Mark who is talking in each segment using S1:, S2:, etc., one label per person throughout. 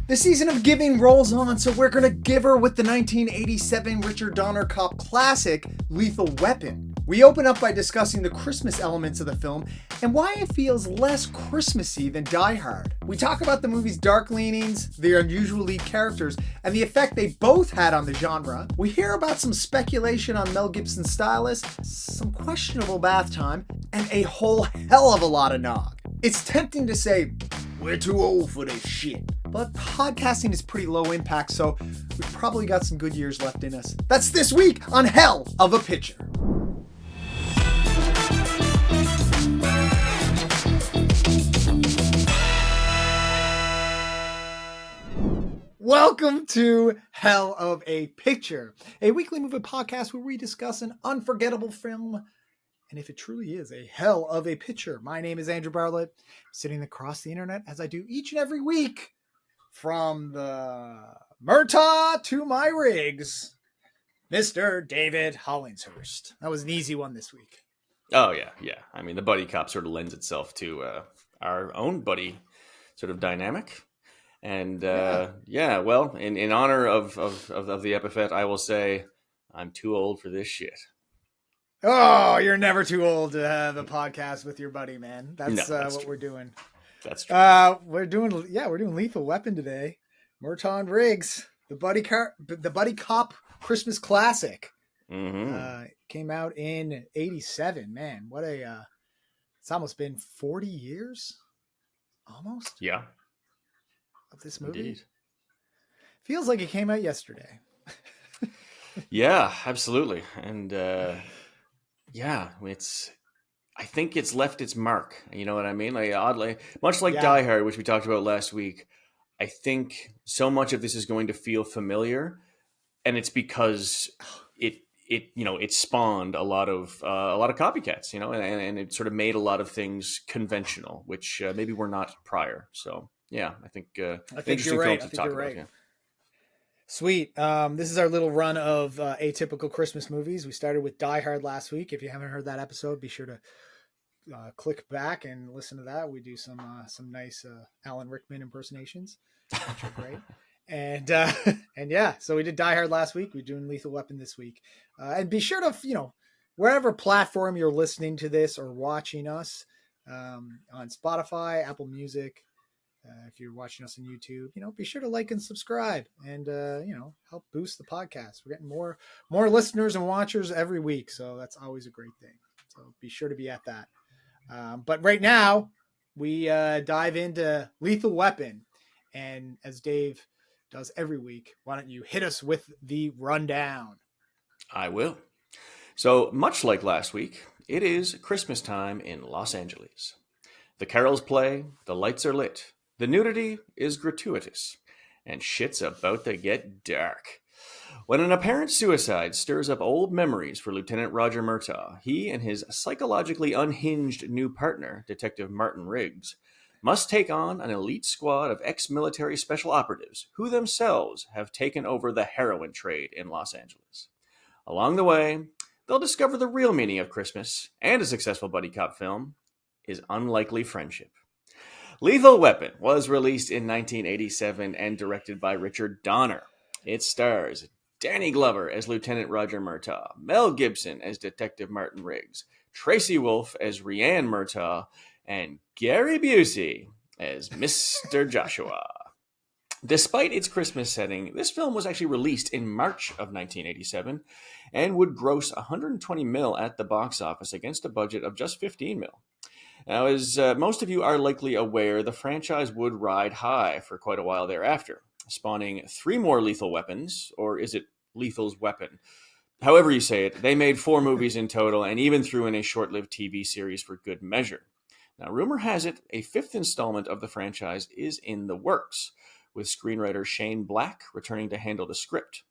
S1: The season of giving rolls on, so we're gonna give her with the 1987 Richard Donner cop classic, Lethal Weapon. We open up by discussing the Christmas elements of the film and why it feels less Christmassy than Die Hard. We talk about the movie's dark leanings, the unusual lead characters, and the effect they both had on the genre. We hear about some speculation on Mel Gibson's stylist, some questionable bath time, and a whole hell of a lot of nog. It's tempting to say, we're too old for this shit. But podcasting is pretty low impact, so we've probably got some good years left in us. That's this week on Hell of a Pitcher. Welcome to Hell of a Picture, a weekly movie podcast where we discuss an unforgettable film, and if it truly is a hell of a picture. My name is Andrew Bartlett, sitting across the internet as I do each and every week. From the Murtaugh to my rigs, Mr. David Hollingshurst. That was an easy one this week.
S2: Oh, yeah. I mean, the buddy cop sort of lends itself to our own buddy sort of dynamic. And well, in honor of the epithet, I will say I'm too old for this shit.
S1: Oh, you're never too old to have a podcast with your buddy, man. That's what we're doing.
S2: That's true.
S1: We're doing Lethal Weapon today. Murtaugh and Riggs, the buddy cop Christmas classic.
S2: Mm-hmm.
S1: Came out in '87. Man, what a! It's almost been 40 years, almost.
S2: Yeah.
S1: Of this movie.
S2: Indeed.
S1: Feels like it came out yesterday.
S2: Yeah, absolutely, and I think it's left its mark. You know what I mean? Like, oddly, much like Die Hard, which we talked about last week, I think so much of this is going to feel familiar, and it's because it spawned a lot of copycats, and it sort of made a lot of things conventional, which maybe were not prior. So yeah, I think you're right. Yeah.
S1: Sweet. This is our little run of atypical Christmas movies. We started with Die Hard last week. If you haven't heard that episode, be sure to click back and listen to that. We do some nice Alan Rickman impersonations, which are great. And so we did Die Hard last week. We're doing Lethal Weapon this week. And be sure to, wherever platform you're listening to this or watching us, on Spotify, Apple Music, if you're watching us on YouTube, be sure to like and subscribe and, help boost the podcast. We're getting more listeners and watchers every week. So that's always a great thing. So be sure to be at that. But right now we dive into Lethal Weapon. And as Dave does every week, why don't you hit us with the rundown?
S2: I will. So much like last week, it is Christmas time in Los Angeles. The carols play, the lights are lit. The nudity is gratuitous, and shit's about to get dark. When an apparent suicide stirs up old memories for Lieutenant Roger Murtaugh, he and his psychologically unhinged new partner, Detective Martin Riggs, must take on an elite squad of ex-military special operatives who themselves have taken over the heroin trade in Los Angeles. Along the way, they'll discover the real meaning of Christmas and a successful buddy cop film is unlikely friendship. Lethal Weapon was released in 1987 and directed by Richard Donner. It stars Danny Glover as Lieutenant Roger Murtaugh, Mel Gibson as Detective Martin Riggs, Tracy Wolfe as Rhiannon Murtaugh, and Gary Busey as Mr. Joshua. Despite its Christmas setting, this film was actually released in March of 1987 and would gross $120 million at the box office against a budget of just $15 million. Now, as most of you are likely aware, the franchise would ride high for quite a while thereafter, spawning 3 more Lethal Weapons, or is it Lethal's Weapon? However you say it, they made 4 movies in total and even threw in a short-lived TV series for good measure. Now, rumor has it a 5th installment of the franchise is in the works, with screenwriter Shane Black returning to handle the script.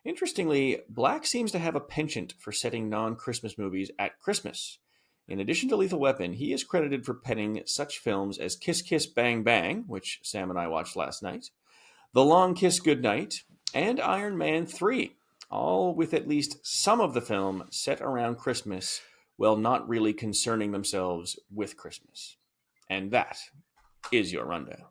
S2: Interestingly, Black seems to have a penchant for setting non-Christmas movies at Christmas. In addition to Lethal Weapon, he is credited for penning such films as Kiss Kiss Bang Bang, which Sam and I watched last night, The Long Kiss Goodnight, and Iron Man 3, all with at least some of the film set around Christmas while not really concerning themselves with Christmas. And that is your rundown.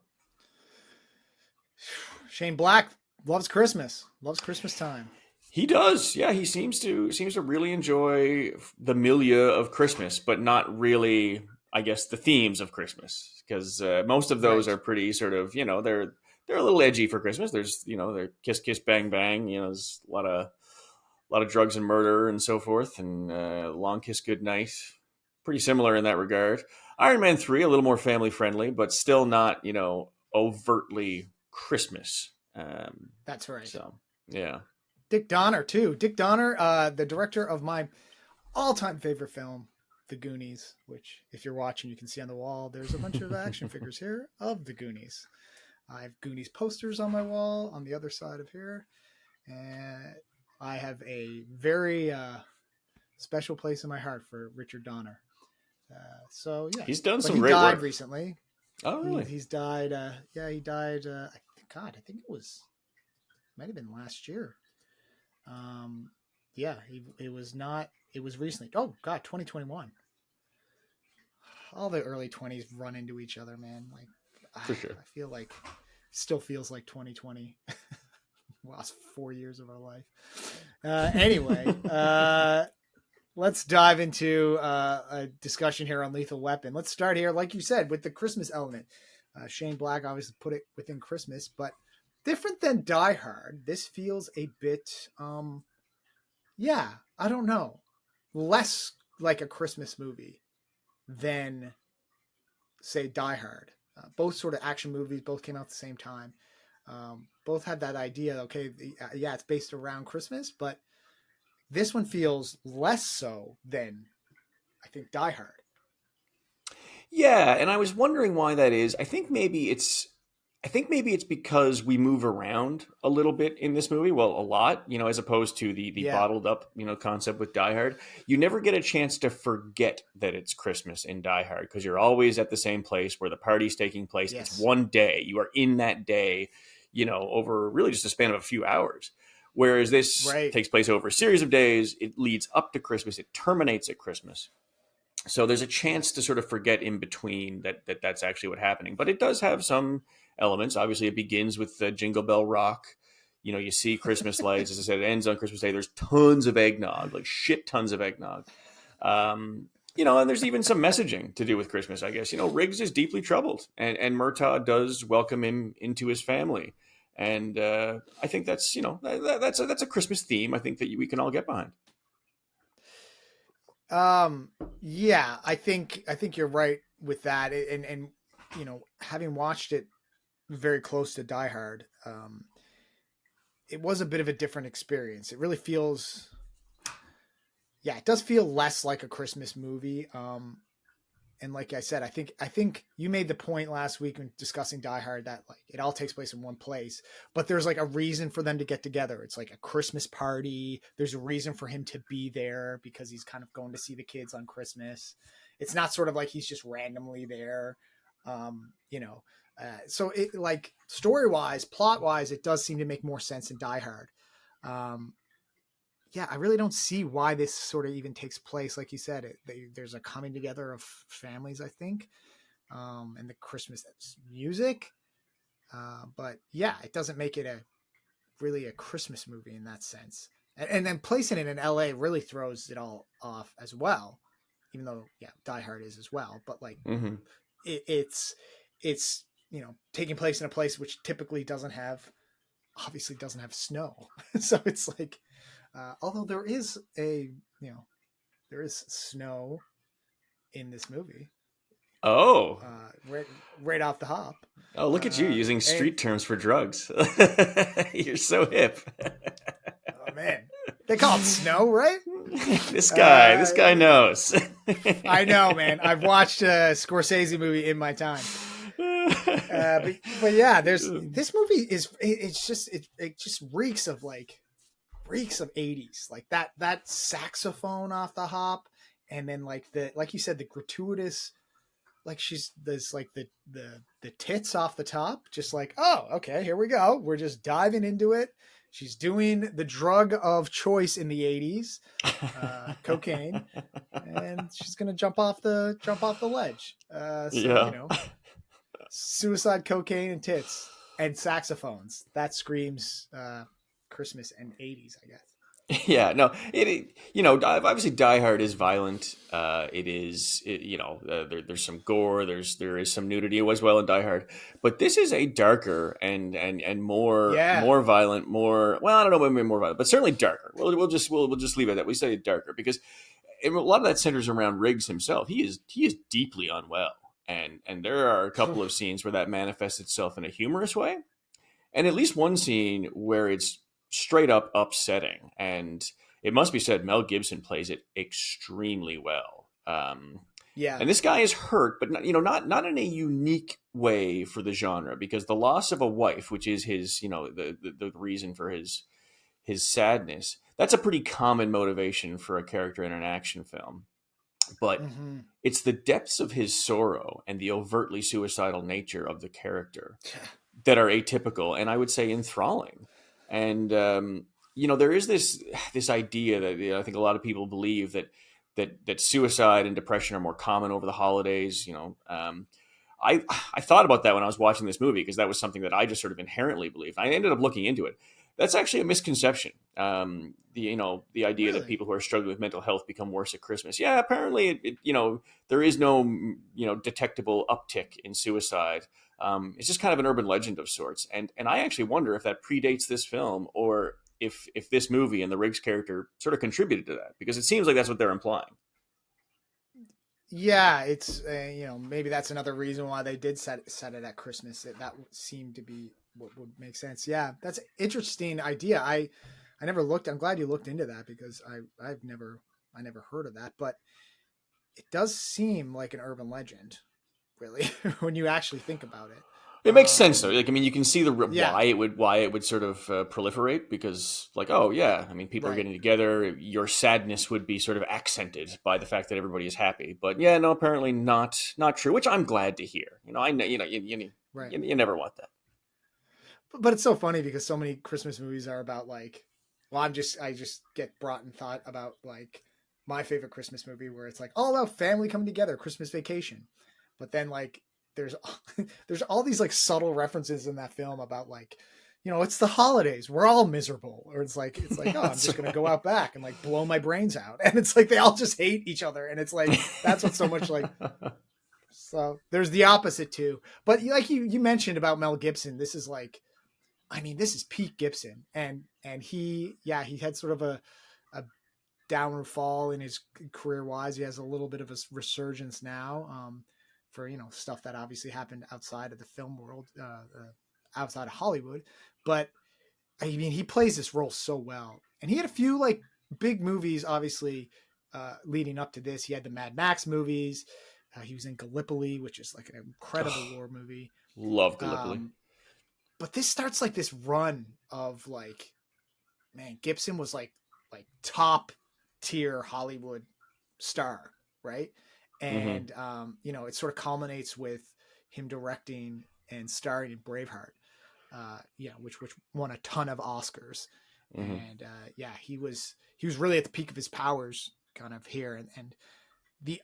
S1: Shane Black loves Christmas. Loves Christmas time.
S2: He does. Yeah, he seems to really enjoy the milieu of Christmas, but not really, I guess, the themes of Christmas, because most of those
S1: Right.
S2: are pretty sort of, they're a little edgy for Christmas. There's, they're kiss kiss bang bang. There's a lot of drugs and murder and so forth, and long kiss goodnight. Pretty similar in that regard. Iron Man 3, a little more family friendly, but still not, overtly Christmas.
S1: That's right.
S2: So yeah.
S1: Dick Donner too. Dick Donner, the director of my all-time favorite film, The Goonies, which if you're watching, you can see on the wall. There's a bunch of action figures here of The Goonies. I have Goonies posters on my wall on the other side of here. And I have a very special place in my heart for Richard Donner. So yeah,
S2: He's done
S1: but
S2: some
S1: he
S2: great
S1: died
S2: work
S1: recently.
S2: Oh, really?
S1: He's died. He died. God, I think might have been last year. Yeah, it was not. It was recently. Oh God, 2021. All the early 20s run into each other, man. Like,
S2: For sure.
S1: I feel like still feels like 2020. Last 4 years of our life. Anyway, let's dive into a discussion here on Lethal Weapon. Let's start here, like you said, with the Christmas element. Shane Black obviously put it within Christmas, but different than Die Hard, this feels a bit, I don't know, less like a Christmas movie than, say, Die Hard. Both sort of action movies, both came out at the same time. Both had that idea, okay, it's based around Christmas, but this one feels less so than, I think, Die Hard.
S2: Yeah, and I was wondering why that is. I think maybe it's because we move around a little bit in this movie. Well, a lot, as opposed to the bottled up, concept with Die Hard. You never get a chance to forget that it's Christmas in Die Hard because you're always at the same place where the party's taking place.
S1: Yes.
S2: It's one day. You are in that day, over really just a span of a few hours. Whereas this takes place over a series of days. It leads up to Christmas. It terminates at Christmas. So there's a chance to sort of forget in between that's actually what's happening. But it does have some elements. Obviously, it begins with the Jingle Bell Rock. You see Christmas lights. As I said, it ends on Christmas Day. There's tons of eggnog, like shit tons of eggnog. And there's even some messaging to do with Christmas, I guess. Riggs is deeply troubled, and Murtaugh does welcome him into his family. And I think that's a Christmas theme. I think that we can all get behind.
S1: I think you're right with that. And having watched it very close to Die Hard, it was a bit of a different experience. It really feels, it does feel less like a Christmas movie. And like I said, I think you made the point last week when discussing Die Hard that like it all takes place in one place, but there's like a reason for them to get together. It's like a Christmas party. There's a reason for him to be there because he's kind of going to see the kids on Christmas. It's not sort of like he's just randomly there. So it like story-wise, plot-wise, it does seem to make more sense in Die Hard. I really don't see why this sort of even takes place. Like you said, there's a coming together of families, I think, and the Christmas music. But it doesn't make it really a Christmas movie in that sense. And then placing it in LA really throws it all off as well, even though, Die Hard is as well. But like it's taking place in a place which typically doesn't have snow. So it's like, although there is snow in this movie.
S2: Oh,
S1: right off the hop.
S2: Oh, look at you using street terms for drugs. You're so hip.
S1: Oh man, they call it snow, right?
S2: This guy knows.
S1: I know, man. I've watched a Scorsese movie in my time. But there's this movie it just reeks of 80s, like that saxophone off the hop, and then like you said, the gratuitous, like there's like the tits off the top, just like, oh, okay, here we go, we're just diving into it. She's doing the drug of choice in the 80s, cocaine, and she's gonna jump off the ledge. Suicide, cocaine, and tits. and saxophones. That screams Christmas and 80s, I guess.
S2: Yeah, no, obviously Die Hard is violent. There's some gore, there is some nudity as well in Die Hard, but this is a darker and
S1: Yeah.
S2: more violent, more, well, I don't know, maybe more violent, but certainly darker. We'll just leave it at that. We say darker because a lot of that centers around Riggs himself. He is deeply unwell, and there are a couple of scenes where that manifests itself in a humorous way, and at least one scene where it's straight up upsetting. And it must be said, Mel Gibson plays it extremely well.
S1: Yeah.
S2: And this guy is hurt, but not in a unique way for the genre, because the loss of a wife, which is his, the reason for his sadness, that's a pretty common motivation for a character in an action film. But
S1: Mm-hmm.
S2: it's the depths of his sorrow and the overtly suicidal nature of the character that are atypical and I would say enthralling. And there is this idea that I think a lot of people believe that suicide and depression are more common over the holidays. I thought about that when I was watching this movie, because that was something that I just sort of inherently believed. I ended up looking into it. That's actually a misconception. The idea that
S1: Really?
S2: people who are struggling with mental health become worse at Christmas. Yeah, apparently, there is no detectable uptick in suicide. It's just kind of an urban legend of sorts. And I actually wonder if that predates this film, or if this movie and the Riggs character sort of contributed to that, because it seems like that's what they're implying.
S1: Yeah, it's maybe that's another reason why they did set it at Christmas. That seemed to be what would make sense. Yeah, that's an interesting idea. I never looked. I'm glad you looked into that, because I never heard of that. But it does seem like an urban legend, really, when you actually think about it.
S2: It makes sense though. Like, I mean, you can see
S1: Yeah,
S2: why it would sort of proliferate, because, like, oh yeah, I mean, people are
S1: right.
S2: getting together. Your sadness would be sort of accented by the fact that everybody is happy. But yeah, no, apparently not true. Which I'm glad to hear. I know,
S1: Right.
S2: you never want that.
S1: But it's so funny, because so many Christmas movies are about, like, well, I just get brought in thought about, like, my favorite Christmas movie, where it's like all about family coming together, Christmas Vacation. But then, like, there's there's all these, like, subtle references in that film about, like, it's the holidays, we're all miserable, or it's like, oh, I'm just gonna go out back and, like, blow my brains out, and it's like they all just hate each other, and it's like that's what's so much like. So there's the opposite too. But like you mentioned about Mel Gibson, this is like, I mean, this is peak Gibson, and he had sort of a downward fall in his career wise. He has a little bit of a resurgence now, for stuff that obviously happened outside of the film world, outside of Hollywood. But I mean, he plays this role so well, and he had a few, like, big movies, obviously, leading up to this. He had the Mad Max movies. He was in Gallipoli, which is like an incredible war movie.
S2: Love Gallipoli.
S1: But this starts, like, this run of, like, man, Gibson was like top tier Hollywood star, right?
S2: Mm-hmm.
S1: And it sort of culminates with him directing and starring in Braveheart, which won a ton of Oscars.
S2: Mm-hmm.
S1: And he was really at the peak of his powers, kind of here, and the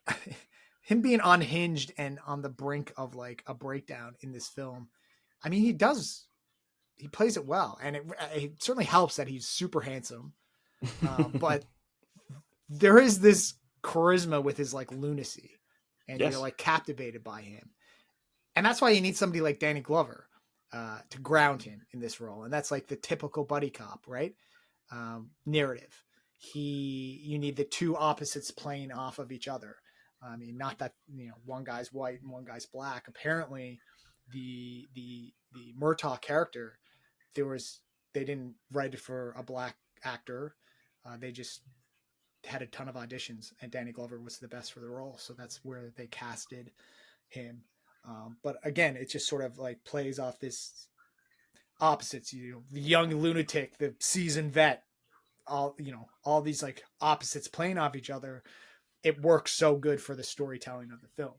S1: him being unhinged and on the brink of, like, a breakdown in this film. I mean, he plays it well, and it certainly helps that he's super handsome. But there is this charisma with his, like, lunacy, and you're,
S2: Yes.
S1: like, captivated by him. And that's why you need somebody like Danny Glover to ground him in this role. And that's, like, the typical buddy cop, right? Narrative. You need the two opposites playing off of each other. I mean, not that, one guy's white and one guy's black. Apparently the Murtaugh character, they didn't write it for a black actor. They just had a ton of auditions, and Danny Glover was the best for the role. So that's where they casted him. But again, it just sort of, like, plays off this opposites, the young lunatic, the seasoned vet, all these, like, opposites playing off each other. It works so good for the storytelling of the film.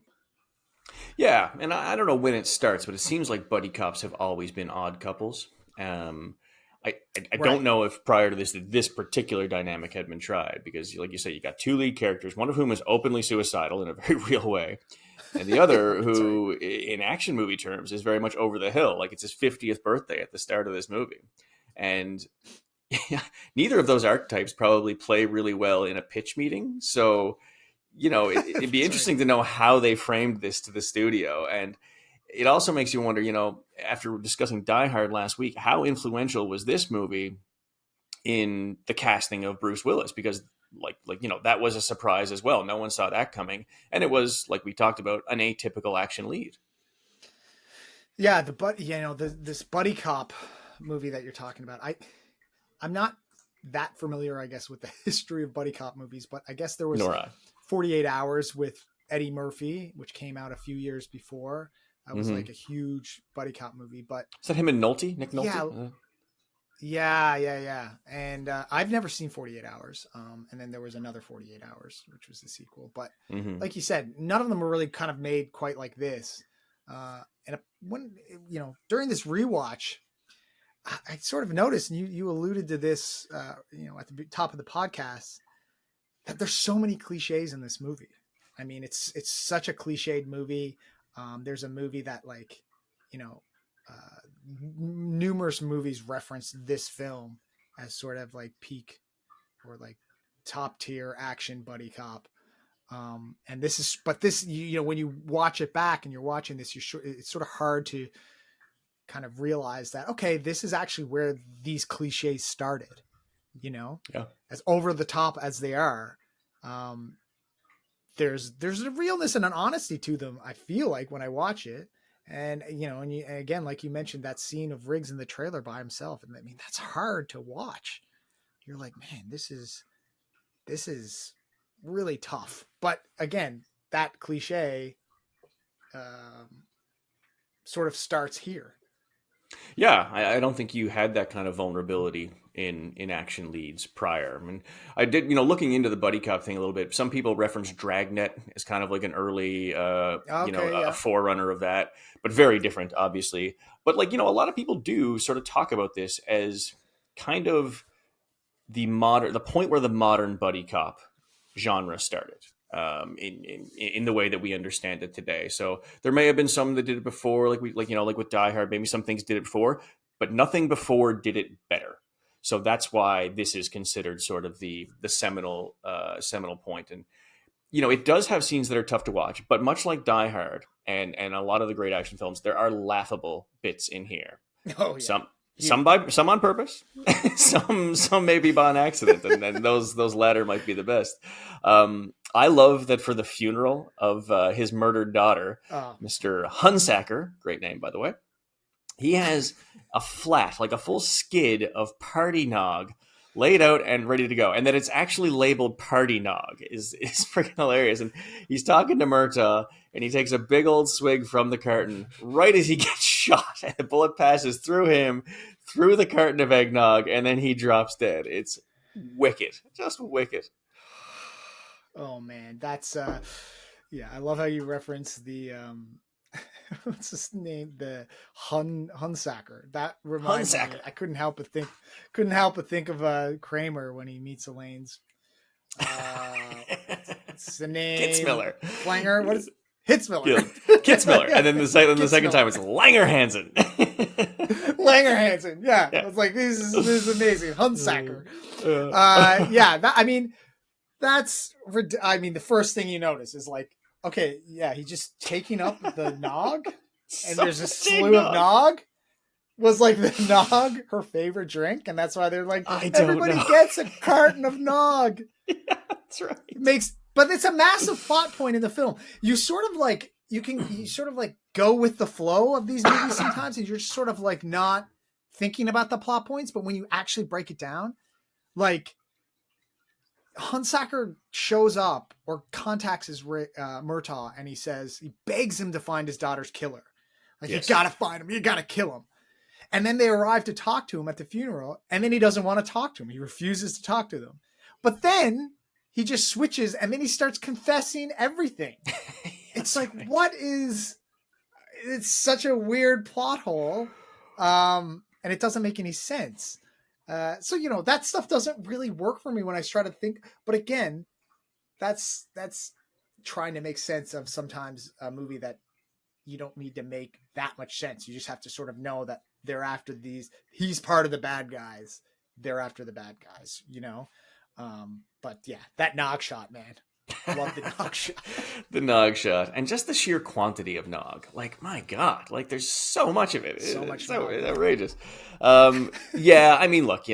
S2: Yeah, and I don't know when it starts, but it seems like buddy cops have always been odd couples. Um, I don't
S1: Right.
S2: know if prior to this particular dynamic had been tried, because, like you say, you got two lead characters, one of whom is openly suicidal in a very real way, and the other
S1: That's right.
S2: who, in action movie terms, is very much over the hill. Like it's his 50th birthday at the start of this movie, and neither of those archetypes probably play really well in a pitch meeting. So, it'd be
S1: That's right.
S2: interesting to know how they framed this to the studio. And it also makes you wonder, after discussing Die Hard last week, how influential was this movie in the casting of Bruce Willis? Because that was a surprise as well. No one saw that coming. And it was, like we talked about, an atypical action lead.
S1: Yeah, this buddy cop movie that you're talking about. I'm not that familiar, I guess, with the history of buddy cop movies, but I guess there was
S2: Nor I.
S1: 48 Hours with Eddie Murphy, which came out a few years before. That was like a huge buddy cop movie. But
S2: is that him and Nolte? Nick Nolte?
S1: Yeah. And I've never seen 48 Hours. And then there was another 48 Hours, which was the sequel. But like you said, none of them were really kind of made quite like this. And when, during this rewatch, I sort of noticed, and you alluded to this, at the top of the podcast, that there's so many cliches in this movie. I mean, it's such a cliched movie. There's a movie that numerous movies reference this film as sort of like peak or like top tier action buddy cop. And this, when you watch it back and you're watching this, it's sort of hard to kind of realize that, okay, this is actually where these cliches started, as over the top as they are. There's a realness and an honesty to them, I feel like, when I watch it. And, and again, like you mentioned, that scene of Riggs in the trailer by himself. And I mean, that's hard to watch. You're like, man, this is really tough. But again, that cliche sort of starts here.
S2: Yeah, I don't think you had that kind of vulnerability in action leads prior. I mean, I did, looking into the buddy cop thing a little bit. Some people reference Dragnet as kind of like an early, a forerunner of that, but very different, obviously. But a lot of people do sort of talk about this as kind of the point where the modern buddy cop genre started. In the way that we understand it today. So there may have been some that did it before, like with Die Hard, maybe some things did it before, but nothing before did it better. So that's why this is considered sort of the seminal point. And it does have scenes that are tough to watch, but much like Die Hard and a lot of the great action films, there are laughable bits in here.
S1: Oh yeah.
S2: Some on purpose, some maybe by an accident, and those latter might be the best. I love that for the funeral of his murdered daughter, Mr. Hunsacker, great name by the way, he has a flat, like a full skid of party nog laid out and ready to go, and that it's actually labeled party nog is freaking hilarious. And he's talking to Murtaugh, and he takes a big old swig from the carton right as he gets shot, and the bullet passes through him, through the carton of eggnog, and then he drops dead. It's wicked, just wicked.
S1: Oh man, that's I love how you reference the what's his name, the Hunsacker. That reminds me, I couldn't help but think of Kramer when he meets Elaine's what's the name?
S2: Kitzmiller.
S1: Flanger. What is Hitzmiller?
S2: Kitzmiller. And then the second time it's Langerhansen.
S1: Langerhansen. Yeah. I was like, this is amazing. Hunsacker. The first thing you notice is like, okay, yeah, he's just taking up the nog, and there's a slew of nog. Was like the nog her favorite drink, and that's why they're like, everybody gets a carton of nog.
S2: Yeah, that's right.
S1: But it's a massive plot point in the film. You sort of like go with the flow of these movies sometimes, and you're just sort of like not thinking about the plot points. But when you actually break it down, like Hunsacker shows up or contacts his Murtaugh, and he begs him to find his daughter's killer. Like, yes. You gotta find him. You gotta kill him. And then they arrive to talk to him at the funeral, and then he doesn't want to talk to him. He refuses to talk to them. But then he just switches, and then he starts confessing everything. It's like, it's such a weird plot hole. And it doesn't make any sense. So, that stuff doesn't really work for me when I try to think. But again, that's trying to make sense of sometimes a movie that you don't need to make that much sense. You just have to sort of know that they're after these. He's part of the bad guys. They're after the bad guys, you know. But yeah, that nog shot, man. Love the nog shot.
S2: The nog shot, and just the sheer quantity of nog. Like, my God, like there's so much of it.
S1: So much
S2: It's so
S1: nog.
S2: outrageous. Yeah, I mean, look,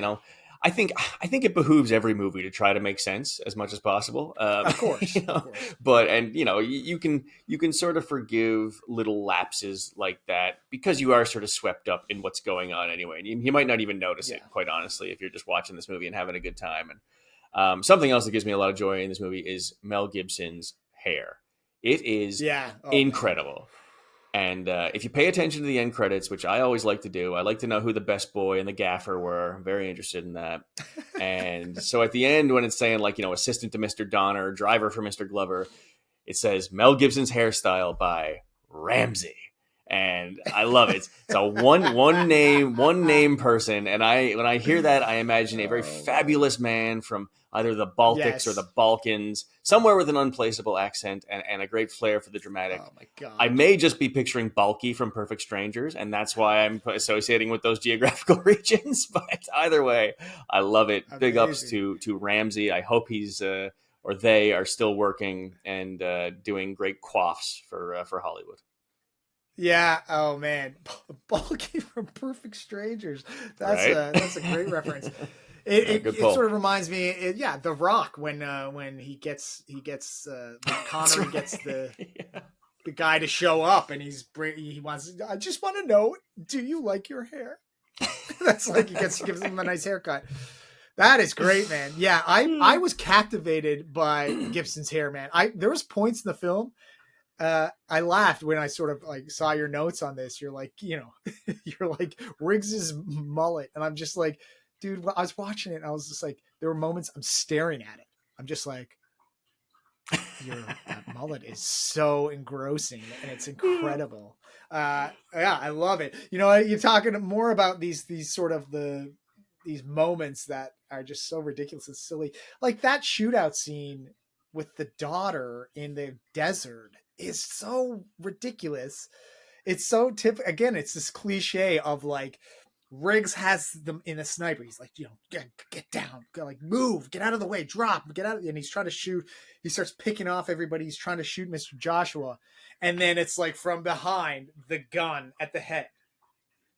S2: I think it behooves every movie to try to make sense as much as possible.
S1: Of course,
S2: Of course. But you can sort of forgive little lapses like that because you are sort of swept up in what's going on anyway. And you might not even notice it, quite honestly, if you're just watching this movie and having a good time. And something else that gives me a lot of joy in this movie is Mel Gibson's hair. It is incredible. Man. And if you pay attention to the end credits, which I always like to do, I like to know who the best boy and the gaffer were. I'm very interested in that. And so at the end, when it's saying assistant to Mr. Donner, driver for Mr. Glover, it says Mel Gibson's hairstyle by Ramsey. And I love it. It's a one name person. And when I hear that, I imagine a very fabulous man from either the Baltics or the Balkans, somewhere with an unplaceable accent and a great flair for the dramatic.
S1: Oh my God.
S2: I may just be picturing Balky from Perfect Strangers, and that's why I'm associating with those geographical regions. But either way, I love it. Amazing. Big ups to Ramsey. I hope he's or they are still working and doing great quaffs for Hollywood.
S1: Yeah. Oh man, Balky from Perfect Strangers. That's a great reference. It sort of reminds me, The Rock when he gets Connery gets the guy to show up and he wants. I just want to know, do you like your hair? That's like he gives him a nice haircut. That is great, man. Yeah, I was captivated by Gibson's hair, man. There was points in the film. I laughed when I sort of like saw your notes on this. You're like, you're like Riggs's mullet, and I'm just like, dude. I was watching it, and I was just like, there were moments I'm staring at it. I'm just like, that mullet is so engrossing, and it's incredible. Yeah, I love it. You're talking more about these sort of these moments that are just so ridiculous and silly, like that shootout scene with the daughter in the desert is so ridiculous. It's so again, it's this cliche of like Riggs has them in a sniper. He's like, get down, like move, get out of the way, drop, get out. And he's trying to shoot. He starts picking off everybody. He's trying to shoot Mr. Joshua. And then it's like from behind the gun at the head.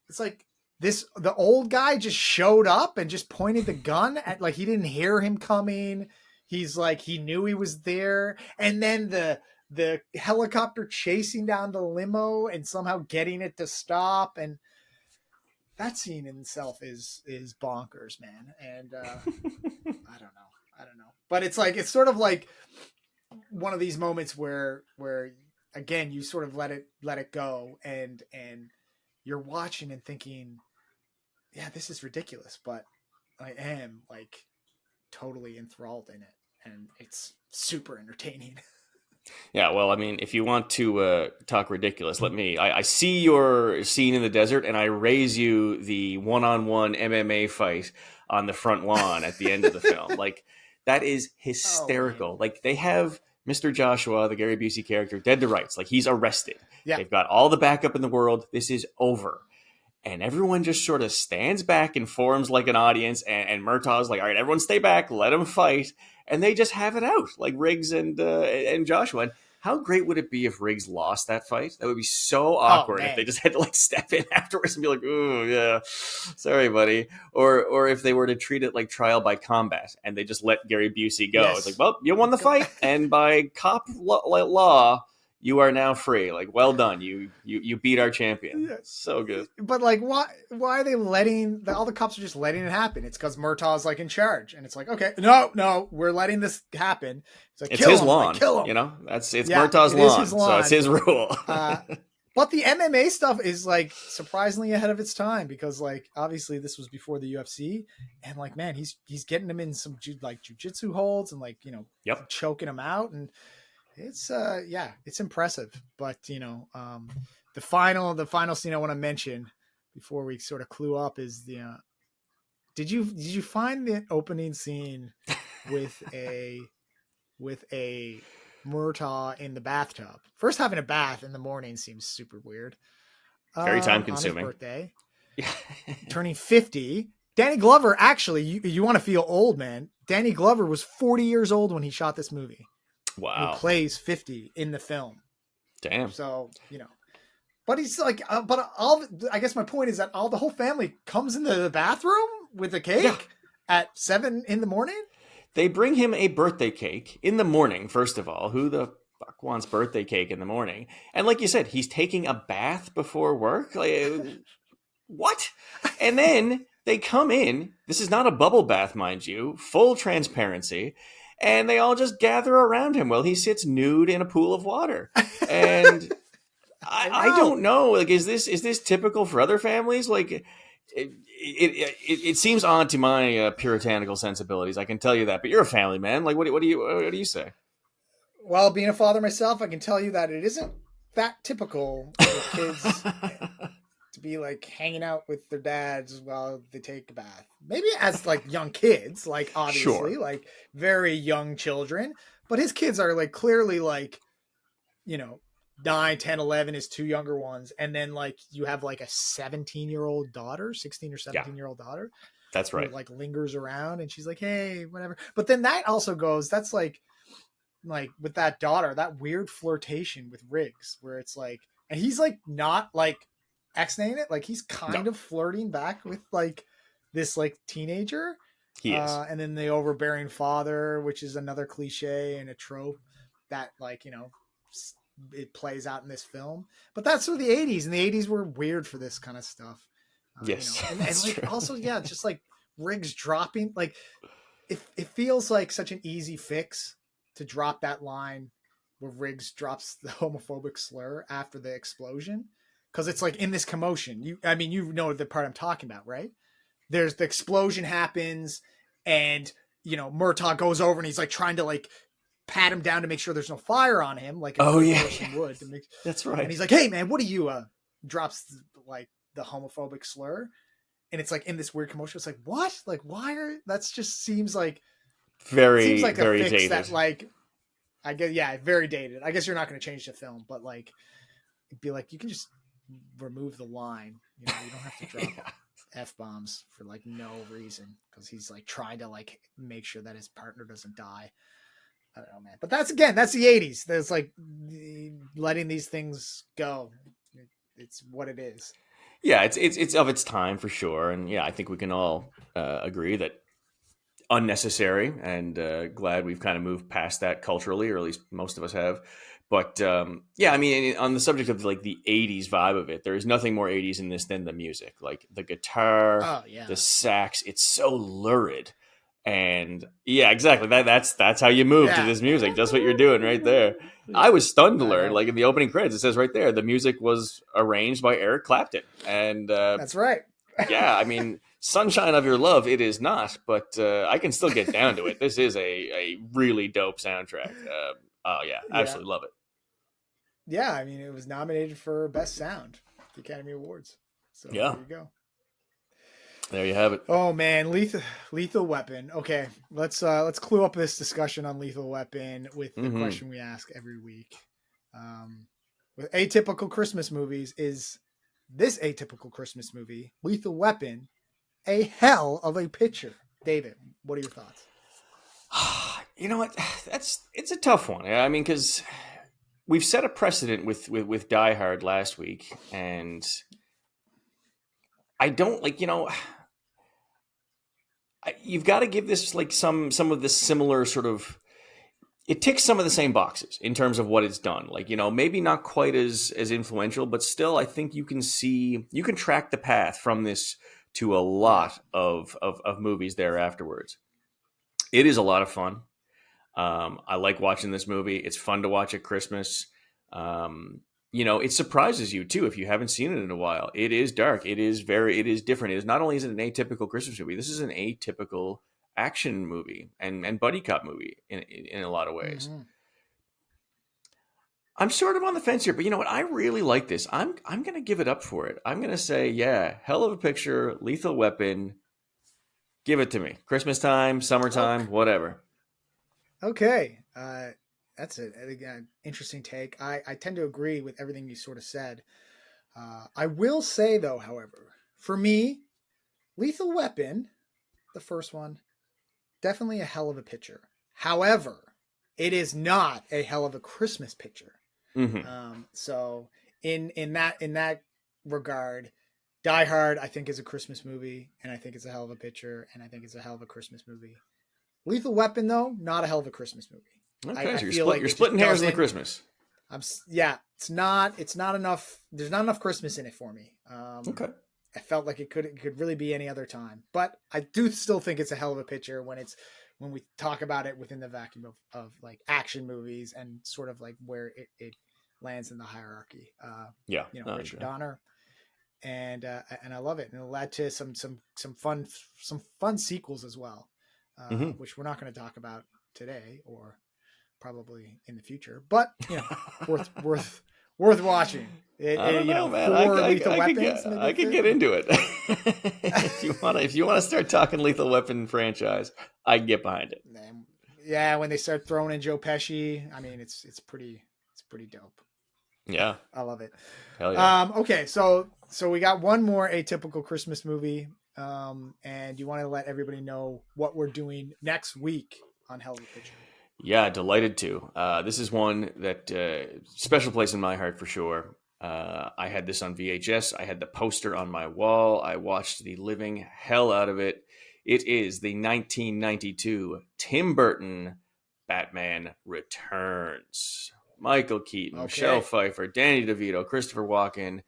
S1: It's like the old guy just showed up and just pointed the gun at, like, he didn't hear him coming. He's like, he knew he was there. And then the helicopter chasing down the limo and somehow getting it to stop. And that scene in itself is bonkers, man. And I don't know. But it's sort of like one of these moments where again, you sort of let it go and you're watching and thinking, yeah, this is ridiculous, but I am like totally enthralled in it, and it's super entertaining.
S2: Yeah, well, I mean, if you want to talk ridiculous, I see your scene in the desert, and I raise you the one-on-one MMA fight on the front lawn at the end of the film. Like, that is hysterical.
S1: Oh,
S2: like, they have Mr. Joshua, the Gary Busey character, dead to rights. Like, he's arrested.
S1: Yeah.
S2: They've got all the backup in the world. This is over. And everyone just sort of stands back and forms like an audience. And Murtaugh's like, all right, everyone stay back, let them fight. And they just have it out, like Riggs and Joshua. And how great would it be if Riggs lost that fight? That would be so awkward if they just had to like step in afterwards and be like, "Ooh, yeah, sorry, buddy." Or if they were to treat it like trial by combat and they just let Gary Busey go.
S1: Yes.
S2: It's like, well, you won the fight, and by cop law, you are now free. Like, well done. You beat our champion. Yeah. So good.
S1: But like, why are they letting all the cops are just letting it happen? It's because Murtaugh's like in charge, and it's like, okay, no, we're letting this happen. It's like,
S2: it's his lawn.
S1: Like, kill him.
S2: It's Murtaugh's lawn, so it's his rule.
S1: But the MMA stuff is like surprisingly ahead of its time, because like obviously this was before the UFC, and like, man, he's getting him in some like jiu-jitsu holds and like choking him out, and it's it's impressive. But the final scene I want to mention before we sort of clue up is the did you find the opening scene with a Murtaugh in the bathtub. First, having a bath in the morning seems super weird.
S2: Very time
S1: On his
S2: consuming.
S1: birthday, turning 50. Danny Glover, actually, you want to feel old, man. Danny Glover was 40 years old when he shot this movie. And he
S2: Wow.
S1: plays 50 in the film.
S2: Damn.
S1: So, but he's like, I guess my point is that the whole family comes into the bathroom with a cake at 7 in the morning.
S2: They bring him a birthday cake in the morning, first of all. Who the fuck wants birthday cake in the morning? And like you said, he's taking a bath before work? Like, what? And then they come in. This is not a bubble bath, mind you. Full transparency. And they all just gather around him while he sits nude in a pool of water. And I don't know. Like, is this typical for other families? Like, it seems odd to my puritanical sensibilities. I can tell you that. But you're a family man. Like, what do you say?
S1: Well, being a father myself, I can tell you that it isn't that typical for kids to be like hanging out with their dads while they take a bath. Maybe as like young kids, like obviously,
S2: Sure.
S1: like very young children. But his kids are like clearly like, 9, 10, 11 is two younger ones. And then like you have like a 17-year-old daughter, 16 or 17-year-old daughter.
S2: That's right.
S1: Who, like lingers around and she's like, hey, whatever. But then that also goes, that's like with that daughter, that weird flirtation with Riggs where it's like, and he's like not like ex-naying it. Like he's kind of flirting back with like this like teenager.
S2: He is.
S1: And then the overbearing father, which is another cliche and a trope that like, it plays out in this film, but that's sort of the 80s, and the 80s were weird for this kind of stuff.
S2: Yes.
S1: And like true. Also, just like Riggs dropping, like it feels like such an easy fix to drop that line where Riggs drops the homophobic slur after the explosion. Cause it's like in this commotion, you know the part I'm talking about, right? There's the explosion happens and, Murtaugh goes over and he's like trying to like pat him down to make sure there's no fire on him, like a person would.
S2: That's right.
S1: And he's like, "Hey, man, what are you?" Drops like the homophobic slur, and it's like in this weird commotion. It's like, what? Like, why are? That's just seems like
S2: very
S1: a fix
S2: dated.
S1: That like, I guess very dated. I guess you're not going to change the film, but like, it'd be like you can just remove the line. You don't have to drop F-bombs for like no reason because he's like trying to like make sure that his partner doesn't die. I don't know, man. But that's the 80s. There's like letting these things go. It's what it is.
S2: Yeah, it's of its time for sure. And yeah, I think we can all agree that unnecessary, and glad we've kind of moved past that culturally, or at least most of us have. But yeah, I mean, on the subject of like the 80s vibe of it, there is nothing more 80s in this than the music. Like the guitar, the sax, it's so lurid. And yeah, exactly. That's how you move to this music. Just what you're doing right there. I was stunned to learn, like in the opening credits, it says right there, the music was arranged by Eric Clapton. And
S1: that's right.
S2: Yeah, I mean, Sunshine of Your Love, it is not, but I can still get down to it. This is a really dope soundtrack. Oh yeah, absolutely love it.
S1: Yeah, I mean, it was nominated for Best Sound at the Academy Awards. So there you go.
S2: There you have it.
S1: Oh man, Lethal Weapon. Okay, let's clue up this discussion on Lethal Weapon with the question we ask every week. With atypical Christmas movies, is this atypical Christmas movie, Lethal Weapon, a hell of a picture? David, what are your thoughts?
S2: You know what? It's a tough one. I mean, because we've set a precedent with Die Hard last week, and I don't like, you've got to give this like some of the similar sort of, it ticks some of the same boxes in terms of what it's done. Like, maybe not quite as influential, but still I think you can track the path from this to a lot of movies there afterwards. It is a lot of fun. I like watching this movie. It's fun to watch at Christmas. It surprises you too if you haven't seen it in a while. It is dark. It is different. It is not only is it an atypical Christmas movie, this is an atypical action movie and buddy cop movie in a lot of ways. Mm-hmm. I'm sort of on the fence here, but you know what? I really like this. I'm going to give it up for it. I'm going to say, yeah, hell of a picture, Lethal Weapon. Give it to me. Christmas time, summertime, whatever.
S1: Okay. That's an interesting take. I tend to agree with everything you sort of said. I will say though, however, for me, Lethal Weapon, the first one, definitely a hell of a picture. However, it is not a hell of a Christmas picture.
S2: Mm-hmm.
S1: So in that regard, Die Hard I think is a Christmas movie, and I think it's a hell of a picture, and I think it's a hell of a Christmas movie. Lethal Weapon though, not a hell of a Christmas movie.
S2: Okay,
S1: I
S2: so
S1: feel like
S2: you're
S1: it just
S2: splitting hairs on the
S1: doesn't.
S2: Christmas.
S1: It's not enough. There's not enough Christmas in it for me.
S2: Okay.
S1: I felt like it could really be any other time, but I do still think it's a hell of a picture when we talk about it within the vacuum of like action movies and sort of like where it lands in the hierarchy.
S2: Yeah.
S1: Richard Donner, and I love it, and it led to some fun sequels as well,
S2: Mm-hmm.
S1: which we're not going to talk about today or probably in the future, but worth watching.
S2: I don't know, man. I could get into it. If you want to start talking Lethal Weapon franchise, I can get behind it.
S1: Yeah, when they start throwing in Joe Pesci, I mean, it's pretty dope.
S2: Yeah,
S1: I love it.
S2: Hell yeah.
S1: Okay, so we got one more atypical Christmas movie, and you want to let everybody know what we're doing next week on Hell of a Picture.
S2: Yeah, delighted to. This is one that special place in my heart for sure. I had this on VHS. I had the poster on my wall. I watched the living hell out of it. It is the 1992 Tim Burton Batman Returns. Michael Keaton, Michelle Pfeiffer, Danny DeVito, Christopher Walken.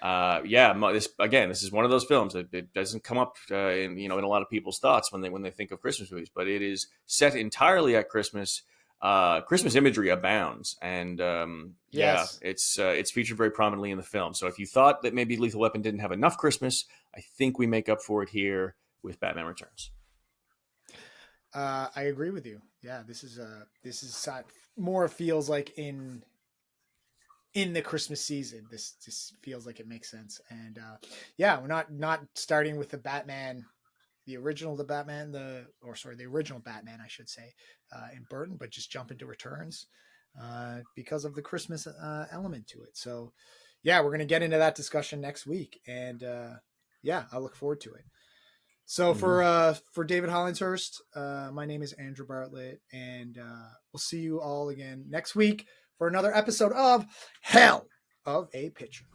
S2: This is one of those films that it doesn't come up in a lot of people's thoughts when they think of Christmas movies, but it is set entirely at Christmas. Christmas imagery abounds, and
S1: yes.
S2: it's featured very prominently in the film. So if you thought that maybe Lethal Weapon didn't have enough Christmas, I think we make up for it here with Batman Returns.
S1: I agree with you. Yeah, this is more feels like in the Christmas season. This feels like it makes sense. And we're not starting with the Batman, the original Batman, the original Batman, I should say, in Burton, but just jump into Returns because of the Christmas element to it. So we're going to get into that discussion next week. And I look forward to it. So for David Hollinshurst, my name is Andrew Bartlett, and we'll see you all again next week for another episode of Hell of a Picture.